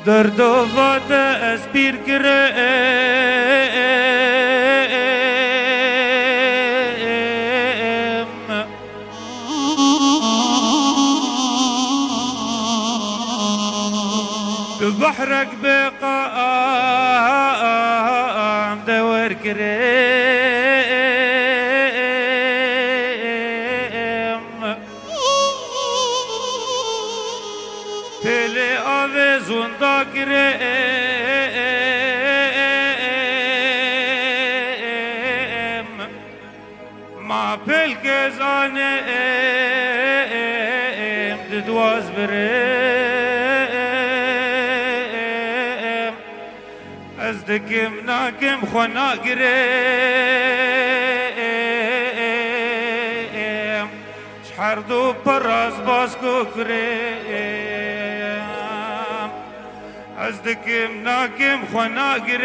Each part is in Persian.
دردوفات اسبیر کرم تو بحرك بقام دور كريم بلي آوزون دا كريم ما بالكزانم ددواز بريم ازدكم ناكم خنا كريم شحردو براز باسكو كريم ازدكم ناكم خنا كريم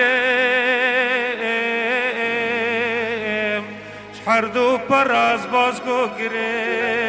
شحردو براز باسكو كريم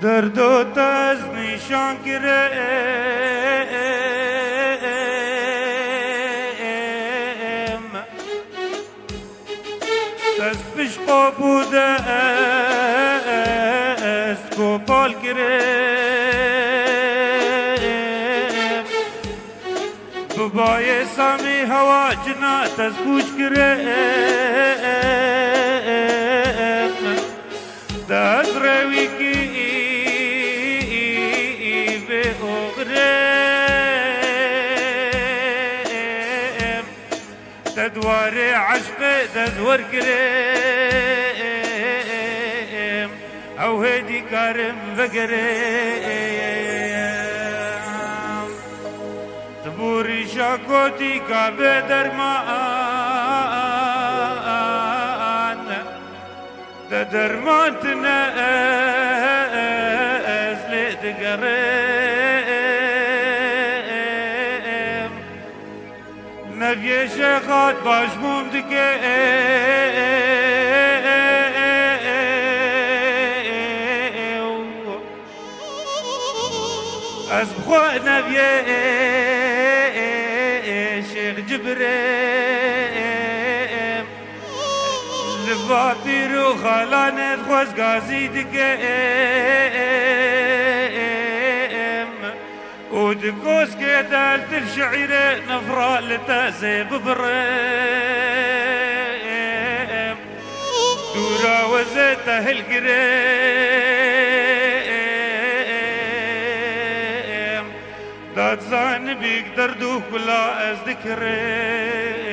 دردو تز نشان كريم تز بشقو بوده است كوبال كريم بباي سامي هوا جنا تز بوش كريم دز روي كي تدواري عشق تدور كريم او هدي كارم فكريم تبوري شاكوتي كابي درمان تدرمان تناز لتقريم نبي شيخات باش ممدكي أسبخو نبي شيخ جبريم لبابيرو خلانت خوز غازي دكيم ودكوس كدالت الشعير نفرا لتازي ببريم دورا وزيته القريم داد زان بيك دردو كلا أزدكريم